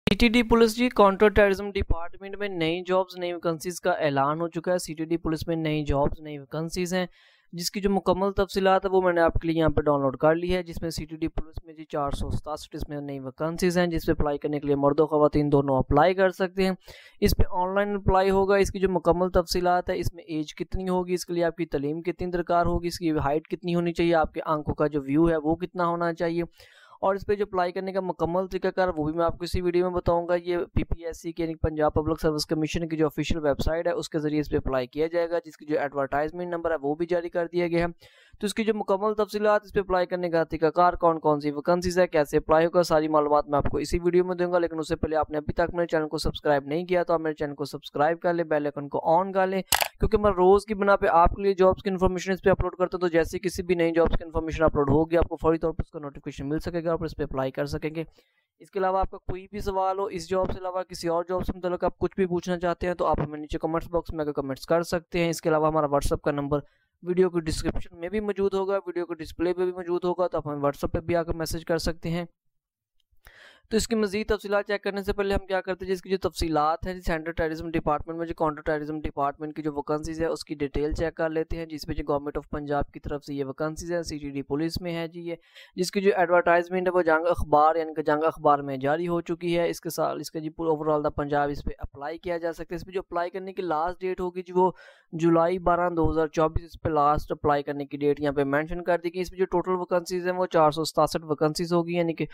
CTD police जी counter terrorism department में नई jobs नई वैकेंसीज का ऐलान हो चुका है। सीटीडी पुलिस में नई जॉब्स नई वैकेंसीज हैं, जिसकी जो मुकम्मल तफसीलात है वो मैंने आपके लिए यहाँ पे डाउनलोड कर ली है। जिसमें सीटीडी पुलिस में जी 467 इसमें नई वैकेंसीज हैं, जिस पे अप्लाई करने के लिए मर्द और ख़वातीन दोनों अप्लाई कर सकते हैं। इस पर ऑनलाइन अप्लाई होगा। इसकी जो मुकम्मल तफसीलात है, इसमें एज कितनी होगी, इसके लिए आपकी तलीम कितनी दरकार होगी, इसकी हाइट कितनी होनी चाहिए, आपके आंखों का जो व्यू है वो कितना होना चाहिए, और इस पे जो अप्लाई करने का मुकम्मल तरीकाकार वो भी मैं आपको इसी वीडियो में बताऊंगा। ये पीपीएससी के यानी पंजाब पब्लिक सर्विस कमीशन की जो ऑफिशियल वेबसाइट है उसके जरिए इस पे अप्लाई किया जाएगा, जिसकी जो एडवर्टाइजमेंट नंबर है वो भी जारी कर दिया गया है। तो इसकी जो मुकम्मल तफसीलात, इस पे अप्लाई करने का तरीकाकार, कौन कौन सी वैकेंसीज है, कैसे अप्लाई होगा, सारी मालूमात मैं आपको इसी वीडियो में दूंगा। लेकिन उससे पहले आपने अभी तक मेरे चैनल को सब्सक्राइब नहीं किया तो आप मेरे चैनल को सब्सक्राइब कर ले, बेल आइकन को ऑन कर लें, क्योंकि मैं रोज की बना पे आपके लिए जॉब्स की इन्फॉर्मेशन इस पे अपलोड करता हूं। तो जैसे किसी भी नई जॉब्स की इन्फॉर्मेशन अपलोड होगी आपको फौरी तौर पर उसका नोटिफिकेशन मिल सकेगा और इस पे अप्लाई कर सकेंगे। इसके अलावा आपका कोई भी सवाल हो इस जॉब से अलावा किसी और जॉब से मतलब आप कुछ भी पूछना चाहते हैं तो आप हमें नीचे कमेंट्स बॉक्स में कमेंट्स कर सकते हैं। इसके अलावा हमारा व्हाट्सअप का नंबर वीडियो के डिस्क्रिप्शन में भी मौजूद होगा, वीडियो के डिस्प्ले पे भी मौजूद होगा, तो आप हमें व्हाट्सअप पे भी आकर मैसेज कर सकते हैं। तो इसकी मजीद तफसीलात चेक करने से पहले हम क्या करते हैं, जिसकी जो तफसीलात है सेंट्रल टेररिज्म डिपार्टमेंट में जो काउंटर टेररिज्म डिपार्टमेंट की जो वैकेंसीज है उसकी डिटेल चेक कर लेते हैं। जिसमें जो गवर्नमेंट ऑफ पंजाब की तरफ से ये वैकेंसीज है, सीटीडी पुलिस में है जी ये, जिसकी जो एडवर्टाइजमेंट है वो जंग अखबार यानी कि जंग अखबार में जारी हो चुकी है। इसके साथ इसके जी ओवरऑल द पंजाब इस पर अप्लाई किया जा सकता है। इस पर जो अप्लाई करने की लास्ट डेट होगी जी वो जुलाई 12 2024, इस पर लास्ट अप्लाई करने की डेट यहाँ पे मेंशन कर दी गई। इसमें जो टोटल वैकेंसीज हैं वो 467 वैकेंसीज होगी, यानी कि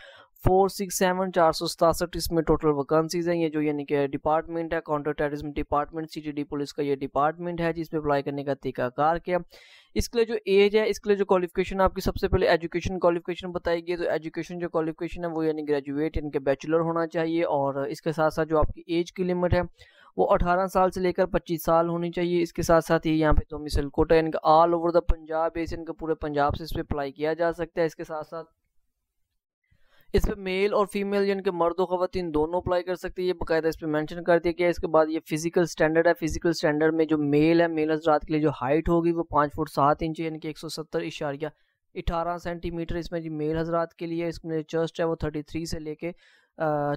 467 467 इसमें टोटल वैकेंसीज हैं। ये जो यानी कि डिपार्टमेंट है counter terrorism department, CTD police का ये डिपार्टमेंट है जिसमें अप्लाई करने का तरीकाकार क्या। इसके लिए जो एज है, इसके लिए जो क्वालिफिकेशन आपकी सबसे पहले एजुकेशन क्वालिफिकेशन बताई गई है। तो एजुकेशन जो क्वालिफिकेशन है वो यानी ग्रेजुएट यानी कि बैचलर होना चाहिए, और इसके साथ साथ जो आपकी एज की लिमिट है वो 18 साल से लेकर 25 साल होनी चाहिए। इसके साथ साथ ही यहाँ पे तो मिसल कोटा यानी कि all over the Punjab base इनका पूरे पंजाब से इस पर अप्लाई किया जा सकता है। इसके साथ साथ इस पे मेल और फीमेल यानी कि मर्द और ख़वातीन दोनों अप्लाई कर सकते हैं, ये बाकायदा इस पे मेंशन कर दिया गया है। इसके बाद ये फिजिकल स्टैंडर्ड है, फिजिकल स्टैंडर्ड में जो मेल है, मेल हजरात के लिए जो हाइट होगी वो 5 फुट 7 इंच यानी कि 170.18 सेंटीमीटर इसमें जी मेल हजरात के लिए। इसमें चेस्ट है वो 33 से लेके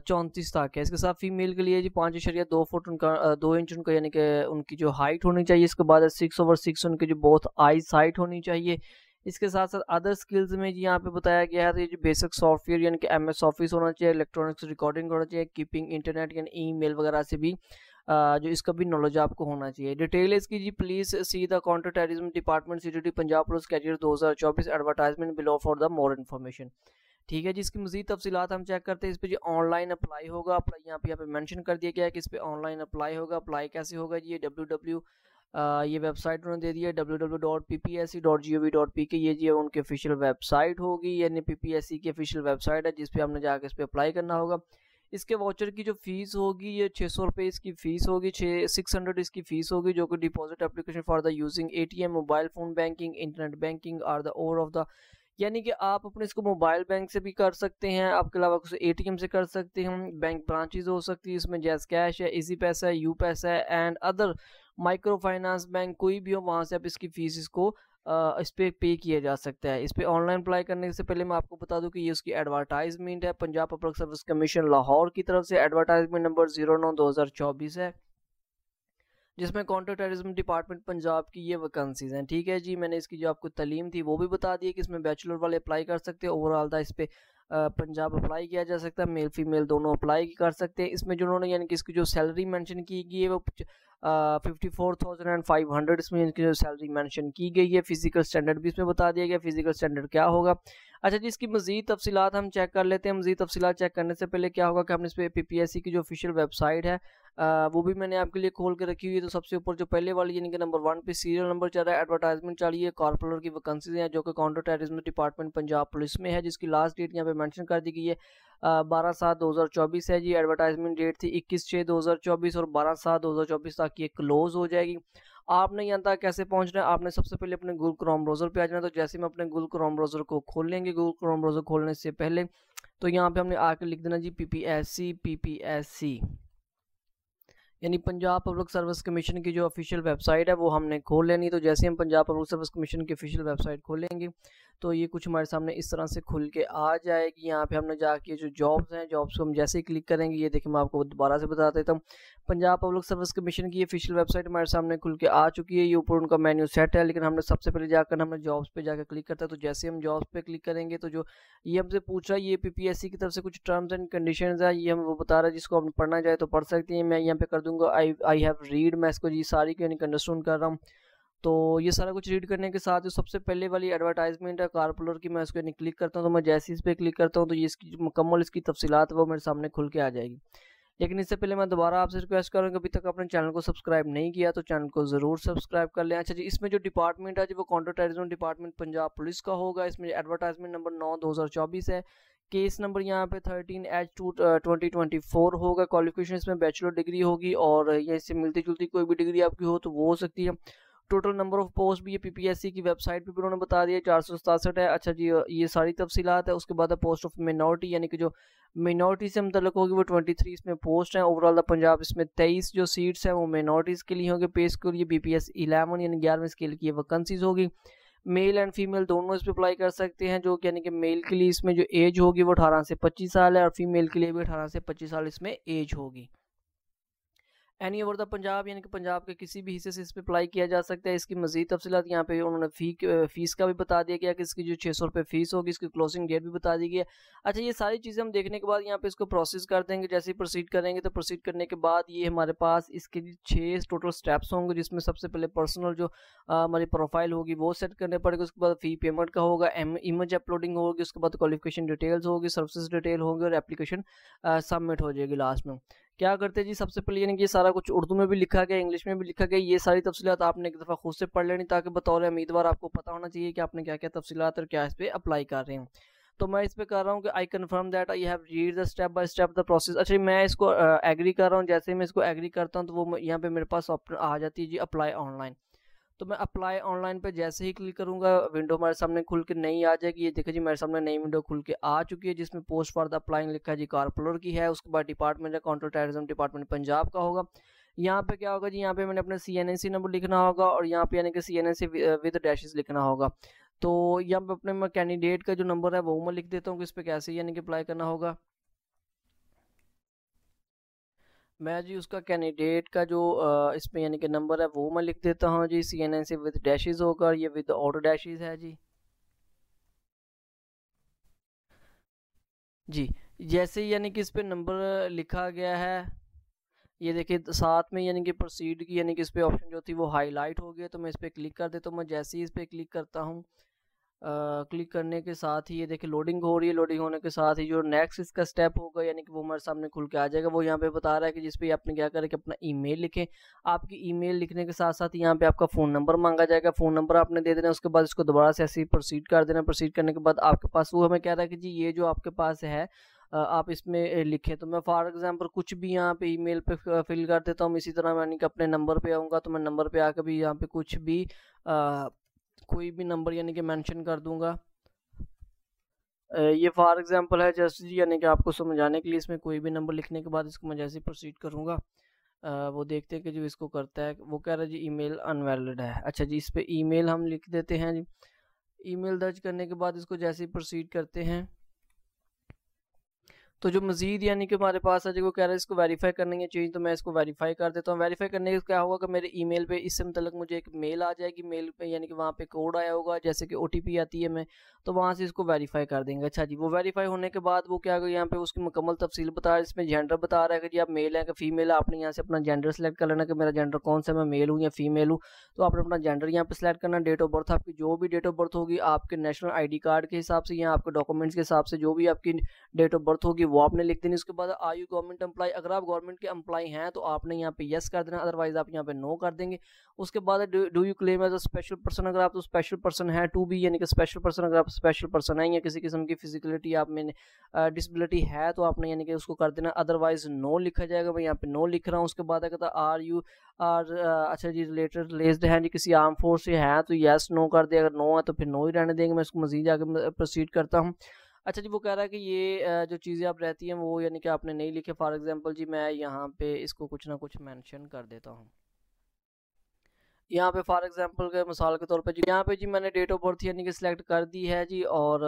34 तक है। इसके साथ फीमेल के लिए जी 5.2 फुट उनका 2 इंच उनका यानी कि उनकी जो हाइट होनी चाहिए। इसके बाद 6/6 उनकी जो बोथ आईज हाइट होनी चाहिए। इसके साथ साथ अदर स्किल्स में जी यहाँ पे बताया गया है, तो ये जो बेसिक सॉफ्टवेयर यानी कि एमएस ऑफिस होना चाहिए, इलेक्ट्रॉनिक्स रिकॉर्डिंग होना चाहिए, कीपिंग इंटरनेट यानी ईमेल वगैरह से भी जो इसका भी नॉलेज आपको होना चाहिए। डिटेल इसकी जी please see the counter terrorism department CTD Punjab police career 2024 advertisement below for the more information. ठीक है जी, इसकी मजीद तफसीलात हम चेक करते हैं। इस पर जी ऑनलाइन अप्लाई होगा, अप्लाई यहाँ पे मेंशन कर दिया गया है कि इस पर ऑनलाइन अप्लाई होगा। अप्लाई कैसे होगा जी, ये ये वेबसाइट उन्होंने दे दी है www.ppsc.gov.pk, ये जी उनकी ऑफिशियल वेबसाइट होगी, यानी पीपीएससी की ऑफिशियल वेबसाइट है जिस पे हमने जाकर इस पे अप्लाई करना होगा। इसके वाउचर की जो फीस होगी ये 600 रुपये इसकी फीस होगी, 600 इसकी फीस होगी, जो कि deposit application for the using ATM, mobile phone banking, internet banking or the over of the, यानी कि आप अपने इसको मोबाइल बैंक से भी कर सकते हैं, आपके अलावा कुछ एटीएम से कर सकते हैं, बैंक ब्रांचेज हो सकती है इसमें, जैस कैश है, इजी पैसा है, यू पैसा है and other micro finance bank कोई भी हो, वहाँ से आप इसकी फीस इसको इस पर पे किया जा सकता है। इस पर ऑनलाइन अप्लाई करने से पहले मैं आपको बता दूं कि ये उसकी एडवर्टाइजमेंट है Punjab public service commission Lahore की तरफ से, एडवर्टाइजमेंट नंबर 09/2024 है, जिसमें काउंटर टेररिज्म डिपार्टमेंट पंजाब की ये वैकेंसीज हैं। ठीक है जी, मैंने इसकी जो आपको तालीम थी वो भी बता दी कि इसमें बैचलर वाले अप्लाई कर सकते हैं, ओवरऑल था इस पे पंजाब अप्लाई किया जा सकता है, मेल फीमेल दोनों अप्लाई कर सकते हैं। इसमें जिन्होंने यानी कि इसकी जो सैलरी मेंशन की गई है वो 54,500 इसमें इनकी जो सैलरी मेंशन की गई है। फिजिकल स्टैंडर्ड भी इसमें बता दिया गया, फिजिकल स्टैंडर्ड क्या होगा। अच्छा जी, इसकी मजीद तफसीलात हम चेक कर लेते हैं। मजीद तफसीलात चेक करने से पहले क्या होगा कि हमने इस पर पीपीएससी की जो ऑफिशियल वेबसाइट है वो भी मैंने आपके लिए खोल के रखी हुई है। तो सबसे ऊपर जो पहले वाली यानी कि नंबर 1 पे सीरियल नंबर चल रहा है, एडवर्टाइजमेंट चल रही है, कॉर्पोरेटर की वैकेंसीज हैं जो कि counter terrorism department Punjab police में है, जिसकी लास्ट डेट यहाँ पे मेंशन कर दी गई है 12/7/2024 है जी। एडवर्टाइजमेंट डेट थी 21/6/2024 और 12/7/2024 तक ये क्लोज हो जाएगी। आपने यहाँ तक कैसे पहुँचना है, आपने सबसे पहले अपने गूगल क्रोम ब्राउजर पे आ जाना। तो जैसे हम अपने गूगल क्रोम ब्राउजर को खोल लेंगे, गूगल क्रोम ब्राउजर खोलने से पहले तो यहाँ पे हमने आके लिख देना जी पीपीएससी यानी पंजाब पब्लिक सर्विस कमीशन की जो ऑफिशियल वेबसाइट है वो हमने खोल लेनी। तो जैसे हम पंजाब पब्लिक सर्विस कमीशन की ऑफिशियल वेबसाइट खोलेंगे तो ये कुछ हमारे सामने इस तरह से खुल के आ जाएगी। यहाँ पे हमने जाके जो जॉब्स हैं, जॉब्स को हम जैसे ही क्लिक करेंगे, ये देखिए मैं आपको दोबारा से बता देता हूँ, पंजाब पब्लिक सर्विस कमीशन की ऑफिशियल वेबसाइट हमारे सामने खुल के आ चुकी है। ये ऊपर उनका मेन्यू सेट है, लेकिन हमने सबसे पहले जाकर हमने जॉब्स पे जाकर क्लिक करता है। तो जैसे हम जॉब्स पे क्लिक करेंगे तो जो ये हमसे पूछ रहा है, ये पीपीएससी की तरफ से कुछ टर्म्स एंड कंडीशंस है, ये हम वो बता रहा है, जिसको हम पढ़ना चाहे तो पढ़ सकते हैं। मैं यहाँ पे कर दूंगा आई हैव रीड, मैं इसको जी सारी को यानी अंडरस्टैंड कर रहा हूँ। तो ये सारा कुछ रीड करने के साथ जो सबसे पहले वाली एडवर्टाइजमेंट है कारपुलर की, मैं उसको यानी क्लिक करता हूँ। तो मैं जैसे इस पर क्लिक करता हूँ तो ये इसकी जो मुकम्मल इसकी तफसीलात वो मेरे सामने खुल के आ जाएगी। लेकिन इससे पहले मैं दोबारा आपसे रिक्वेस्ट करूँगा, अभी तक आपने चैनल को सब्सक्राइब नहीं किया तो चैनल को ज़रूर सब्सक्राइब कर लें। अच्छा जी, इसमें जो डिपार्टमेंट है जो वो counter terrorism department Punjab police का होगा। इसमें एडवर्टाइजमेंट नंबर 9/2024 है। केस नंबर यहाँ पे 13H2/2024 होगा। क्वालिफिकेशन इसमें बैचलर डिग्री होगी, और ये इससे मिलती जुलती कोई भी डिग्री आपकी हो तो वो हो सकती है। टोटल नंबर ऑफ पोस्ट भी ये पीपीएससी की वेबसाइट पे भी उन्होंने बता दिया, 467 है। अच्छा जी, ये सारी तफसीलात है। उसके बाद है पोस्ट ऑफ मिनॉरिटी, यानी कि जो मिनॉरिटी से मुतल्लिक होगी वो 23 इसमें पोस्ट हैं। ओवरऑल पंजाब इसमें 23 जो सीट्स हैं वो मिनॉरिटीज़ के लिए होंगे। पे स्केल ये BPS 11 यानी 11वें स्केल की वैकेंसीज होगी। मेल एंड फीमेल दोनों इस पर अप्लाई कर सकते हैं, जो यानी कि मेल के लिए इसमें जो एज होगी वो 18 से 25 साल है, और फीमेल के लिए भी 18 से 25 साल इसमें एज होगी। एनी ओवर द पंजाब, यानी कि पंजाब के किसी भी हिस्से से इस पर अप्लाई किया जा सकता है। इसकी मजीद तफसीलात यहाँ पे उन्होंने फीस का भी बता दिया गया कि इसकी जो 600 रुपये फीस होगी, इसकी क्लोजिंग डेट भी बता दी गई है। अच्छा, ये सारी चीज़ें हम देखने के बाद यहाँ पे इसको प्रोसेस कर देंगे। जैसे ही प्रोसीड करेंगे तो प्रोसीड करने के बाद ये हमारे पास इसके 6 टोटल स्टेप्स होंगे, जिसमें सबसे पहले पर्सनल जो हमारी प्रोफाइल होगी वो सेट करने पड़ेगी। उसके बाद फ़ी पेमेंट का होगा, इमेज अपलोडिंग होगी, उसके बाद क्वालिफिकेशन डिटेल्स होगी, सर्विसेज डिटेल होंगे, और एप्लीकेशन सबमिट हो जाएगी लास्ट में। क्या करते हैं जी, सबसे पहले यानी कि ये सारा कुछ उर्दू में भी लिखा गया, इंग्लिश में भी लिखा गया। ये सारी तफसीलात आपने एक दफ़ा खुद से पढ़ लेनी, ताकि बतौर उम्मीदवार आपको पता होना चाहिए कि आपने क्या क्या तफसीलात और क्या इस पर अप्लाई कर रहे हैं। तो मैं इस पे कर रहा हूँ कि I confirm that I have read the step by step the process. अच्छा, मैं इसको एग्री कर रहा हूँ। जैसे मैं इसको एग्री करता हूँ तो वो यहाँ पे मेरे पास ऑप्शन आ जाती है जी, अप्लाई ऑनलाइन। तो मैं अप्लाई ऑनलाइन पे जैसे ही क्लिक करूंगा, विंडो हमारे सामने खुल के नई आ जाएगी। ये देखिए जी, मेरे सामने नई विंडो खुल के आ चुकी है, जिसमें पोस्ट फॉर द अप्लाइंग लिखा है जी, कारपुलर की है। उसके बाद डिपार्टमेंट है काउंटर टेररिज्म डिपार्टमेंट पंजाब का होगा। यहाँ पे क्या होगा जी, यहाँ पे मैंने अपने CNNC नंबर लिखना होगा, और यहाँ पे यानी कि CNNC विद डैशेस लिखना होगा। तो यहाँ पे अपने मैं कैंडिडेट का जो नंबर है वो मैं लिख देता हूँ कि इस पर कैसे यानी कि अप्लाई करना होगा। मैं जी उसका कैंडिडेट का जो इसमें यानी कि नंबर है वो मैं लिख देता हूँ जी। CNNC विद डैशेस होगा, और ये विद ऑटो डैशेस है जी। जी, जैसे ही यानी कि इस पे नंबर लिखा गया है, ये देखिए साथ में यानी कि प्रोसीड की यानी कि इस पे ऑप्शन जो थी वो हाईलाइट हो गया। तो मैं इस पे क्लिक कर देता हूँ। मैं जैसे ही इस पे क्लिक करता हूँ, क्लिक करने के साथ ही ये देखिए लोडिंग हो रही है। लोडिंग होने के साथ ही जो नेक्स्ट इसका स्टेप होगा, यानी कि वो हमारे सामने खुल के आ जाएगा। वो यहाँ पे बता रहा है कि जिस पे आपने क्या करें कि अपना ईमेल लिखें। आपकी ईमेल लिखने के साथ साथ यहाँ पे आपका फ़ोन नंबर मांगा जाएगा, फ़ोन नंबर आपने दे देना। उसके बाद इसको दोबारा से ऐसे ही प्रोसीड कर देना। प्रोसीड करने के बाद आपके पास वो हमें कह रहा है कि जी ये जो आपके पास है आप इसमें लिखें। तो मैं फॉर एग्जांपल कुछ भी यहाँ पे ईमेल पे फिल कर देता हूँ। इसी तरह यानी कि अपने नंबर पे आऊँगा, तो मैं नंबर पे आकर भी यहाँ पे कुछ भी कोई भी नंबर यानी कि मेंशन कर दूंगा। ये फॉर एग्जांपल है जैसे जी, यानी कि आपको समझाने के लिए इसमें कोई भी नंबर लिखने के बाद इसको मैं जैसे प्रोसीड करूँगा, वो देखते हैं कि जो इसको करता है। वो कह रहा है जी ईमेल अनवैलिड है। अच्छा जी, इस पे ईमेल हम लिख देते हैं जी। ईमेल दर्ज करने के बाद इसको जैसे ही प्रोसीड करते हैं, तो जो मजीद यानी कि हमारे पास है जो वो कह रहा है इसको वेरीफाई करनी है चाहिए। तो मैं इसको वेरीफाई कर देता हूँ। वेरीफाई करने से क्या होगा कि मेरे ईमेल पे इससे मतलब मुझे एक मेल आ जाएगी। मेल पे यानी कि वहाँ पे कोड आया होगा, जैसे कि OTP आती है, मैं तो वहाँ से इसको वेरीफाई कर देंगे। अच्छा जी, वो वेरीफाई होने के बाद वो क्या होगा, यहाँ पे उसकी मुकम्मल तफसील बता रहा है। इसमें जेंडर बता रहा है कि जी आप मेल है कि फीमेल है। आपने यहाँ से अपना जेंडर सेलेक्ट कर लेना कि मेरा जेंडर कौन सा, मैं मेल हूँ या फीमेल हूँ। तो आपने अपना जेंडर यहाँ पे सेलेक्ट करना। डेट ऑफ बर्थ आपकी जो भी डेट ऑफ बर्थ होगी आपके नेशनल ID कार्ड के हिसाब से या आपके डॉक्यूमेंट्स के हिसाब से जो भी आपकी डेट ऑफ बर्थ होगी वो आपने लिख देनी। उसके बाद आर यू गवर्नमेंट एम्प्लॉय, अगर आप गवर्नमेंट के एम्प्लॉय हैं तो आपने यहाँ पे यस कर देना, अदरवाइज आप यहाँ पे नो कर देंगे। उसके बाद do you claim as a special person, अगर आप तो स्पेशल पर्सन है। टू बी यानी कि स्पेशल पर्सन, अगर आप स्पेशल पर्सन है या किसी किस्म की फिजिकलिटी आप में डिसेबिलिटी है तो आपने यानी कि उसको कर देना, अदरवाइज नो लिखा जाएगा। मैं यहाँ पे नो लिख रहा हूँ। उसके बाद कहता आर यू अच्छा जी रिलेटेड लेस्ड है जी किसी आर्म फोर्स से है तो यस नो कर दे, अगर नो है तो फिर नो ही रहने देंगे। मैं इसको मजीद आगे प्रोसीड करता हूँ। अच्छा जी, वो कह रहा है कि ये जो चीज़ें आप रहती हैं वो यानी कि आपने नहीं लिखे। फॉर एग्जांपल जी मैं यहाँ पे इसको कुछ ना कुछ मेंशन कर देता हूँ। यहाँ पे फॉर एग्जांपल के मिसाल के तौर पे जी यहाँ पे जी मैंने डेट ऑफ बर्थ यानी कि सिलेक्ट कर दी है जी, और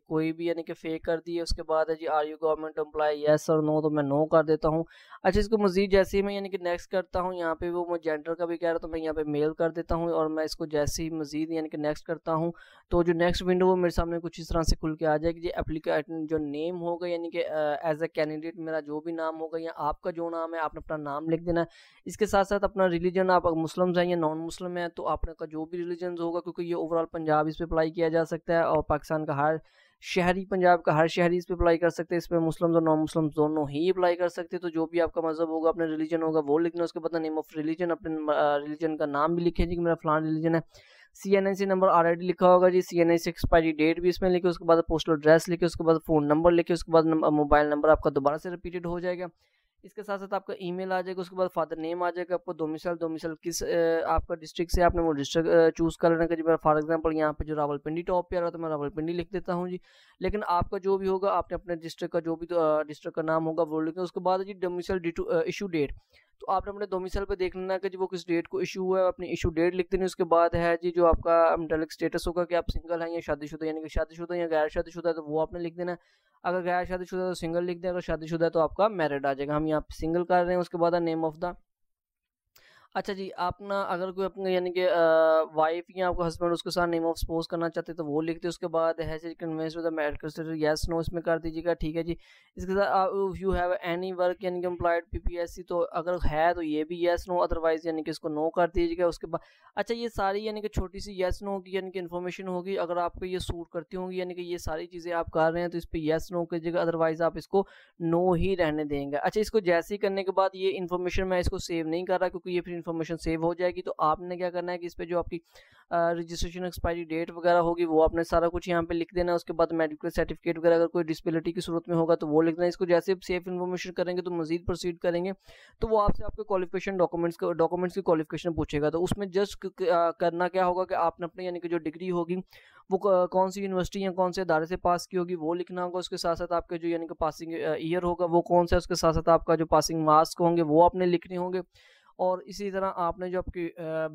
कोई भी यानी कि फेक कर दी है। उसके बाद है जी are you government employ, yes or no, तो मैं नो कर देता हूँ। अच्छा, इसको मजीद जैसे ही मैं यानी कि नेक्स्ट करता हूँ, यहाँ पे वो मुझे जेंडर का भी कह रहा है तो मैं यहाँ पे मेल कर देता हूँ, और मैं इसको जैसे ही मजीद यानी कि नेक्स्ट करता हूँ तो जो नेक्स्ट विंडो वो मेरे सामने कुछ इस तरह से खुल के आ जाएगी। जी एप्लीकेंट जो नेम होगा यानी कि एज ए कैंडिडेट मेरा जो भी नाम होगा या आपका जो नाम है आपने अपना नाम लिख देना है। इसके साथ साथ अपना रिलीजन, आप मुस्लिम हैं या नॉन मुस्लिम है तो आपने का जो भी रिलीजन होगा, क्योंकि ये ओवरऑल पंजाब इस पर अप्लाई किया जा सकता है और पाकिस्तान का हर शहरी, पंजाब का हर शहरी इस पर अप्लाई कर सकते हैं। इस पर मुस्लिम और नॉन मुस्लिम दोनों ही अप्लाई कर सकते हैं। तो जो भी आपका मजहब होगा, अपना रिलीजन होगा वो लिखना। उसके बाद नेम ऑफ रिलीजन, अपने रिलीजन का नाम भी लिखें जी कि मेरा फलान रिलीजन है। CNIC नंबर ऑलरेडी लिखा होगा जी, CNIC एक्सपायरी डेट भी इसमें लिखे, उसके बाद पोस्टल एड्रेस लिखे, उसके बाद फ़ोन नंबर लिखे, उसके बाद मोबाइल नंबर आपका दोबारा से रिपीटेड हो जाएगा। इसके साथ साथ आपका ईमेल आ जाएगा, उसके बाद फादर नेम आ जाएगा, आपको डोमिसाइल किस आपका डिस्ट्रिक्ट से आपने वो डिस्ट्रिक्ट चूज़ कर लेना जी। फॉर एग्जांपल यहाँ पे जो रावलपिंडी टॉप पे आ रहा है तो मैं रावलपिंडी लिख देता हूँ जी। लेकिन आपका जो भी होगा आपने अपने डिस्ट्रिक्ट का जो भी डिस्ट्रिक्ट का नाम होगा वो लिखना। उसके बाद जी डोमिसाइल इशू डेट, तो आपने अपने डोमिसाइल पे देख लेना कि जी वो किस डेट को इशू हुआ है, अपनी इशू डेट लिख देनी। उसके बाद है जी जो आपका मेटालिक स्टेटस होगा कि आप सिंगल हैं या शादीशुदा, यानी कि शादीशुदा या गैर शादीशुदा है तो वो आपने लिख देना है। अगर गैर शादीशुदा है तो सिंगल लिख दें, अगर शादीशुदा है तो आपका मैरिड आ जाएगा। हम यहाँ पे सिंगल कर रहे हैं। उसके बाद नेम ऑफ द, अच्छा जी, आप ना अगर कोई अपने यानी कि वाइफ या आपका हस्बैंड उसके साथ नेम ऑफ स्पोज करना चाहते हैं तो वो लिखते हैं। उसके बाद है जी convince with the medical status, yes no इसमें कर दीजिएगा, ठीक है जी। इसके साथ यू हैव एनी वर्क यानी कि एम्प्लॉयड PPSC, तो अगर है तो ये भी यस नो, अदरवाइज यानी कि इसको नो कर दीजिएगा। उसके बाद अच्छा, ये सारी यानी कि छोटी सी यस नो की यानी कि इन्फॉर्मेशन होगी, अगर आपको ये सूट करती होंगी यानी कि ये सारी चीज़ें आप कर रहे हैं तो इस पर यस नो कीजिएगा, अदरवाइज आप इसको नो ही रहने देंगे। अच्छा, इसको जैसे ही करने के बाद ये इन्फॉर्मेशन मैं इसको सेव नहीं कर रहा क्योंकि ये फिर इन्फॉर्मेशन सेव हो जाएगी। तो आपने क्या करना है कि इस पे जो आपकी रजिस्ट्रेशन एक्सपायरी डेट वगैरह होगी वो आपने सारा कुछ यहाँ पे लिख देना है। उसके बाद मेडिकल सर्टिफिकेट वगैरह अगर कोई डिसेबिलिटी की सूरत में होगा तो वो लिख देना है। इसको जैसे सेफ इन्फॉर्मेशन करेंगे तो मजीद प्रोसीड करेंगे तो वो आपसे आपके क्वालिफिकेशन डॉक्यूमेंट्स की क्वालिफिकेशन पूछेगा। तो उसमें जस्ट करना क्या होगा कि आपने अपने यानी कि जो डिग्री होगी वो कौन सी यूनिवर्सिटी या कौन से इदारे से पास की होगी वो लिखना होगा। उसके साथ साथ आपके जो यानी कि पासिंग ईयर होगा वो कौन सा है, उसके साथ साथ आपका जो पासिंग मार्क्स होंगे वो आपने लिखने होंगे। और इसी तरह आपने जो आपकी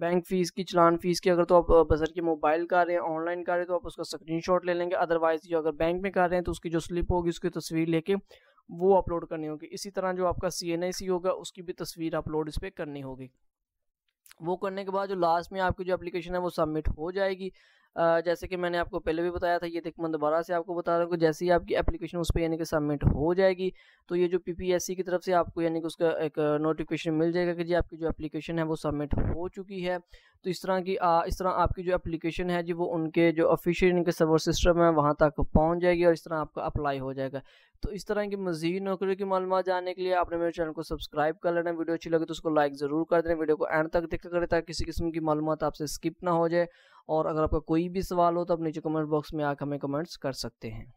बैंक फ़ीस की, चलान फ़ीस की, अगर तो आप बज़र के मोबाइल कर रहे हैं, ऑनलाइन कर रहे हैं तो आप उसका स्क्रीनशॉट ले लेंगे। अदरवाइज़ जो अगर बैंक में कर रहे हैं तो उसकी जो स्लिप होगी उसकी तस्वीर लेके वो अपलोड करनी होगी। इसी तरह जो आपका CNIC होगा उसकी भी तस्वीर अपलोड इस पर करनी होगी। वो करने के बाद जो लास्ट में आपकी जो एप्लीकेशन है वो सबमिट हो जाएगी। जैसे कि मैंने आपको पहले भी बताया था, ये देख मैं दोबारा से आपको बता रहा हूँ कि जैसे ही आपकी एप्लीकेशन उस पर यानी कि सबमिट हो जाएगी तो ये जो PPSC की तरफ से आपको यानी कि उसका एक नोटिफिकेशन मिल जाएगा कि जी आपकी जो एप्लीकेशन है वो सबमिट हो चुकी है। तो इस तरह आपकी जो एप्लीकेशन है जी वो उनके जो ऑफिशियल इनके सर्वर सिस्टम है वहाँ तक पहुँच जाएगी और इस तरह आपका अप्लाई हो जाएगा। तो इस तरह की मज़ीद नौकरी की मालूमात जानने के लिए आपने मेरे चैनल को सब्सक्राइब कर लेना। वीडियो अच्छी लगे तो उसको लाइक ज़रूर कर देना। वीडियो को एंड तक देखा करें ताकि किसी किस्म की मालूमात आपसे स्किप ना हो जाए। और अगर आपका कोई भी सवाल हो तो आप नीचे कमेंट बॉक्स में आकर हमें कमेंट्स कर सकते हैं।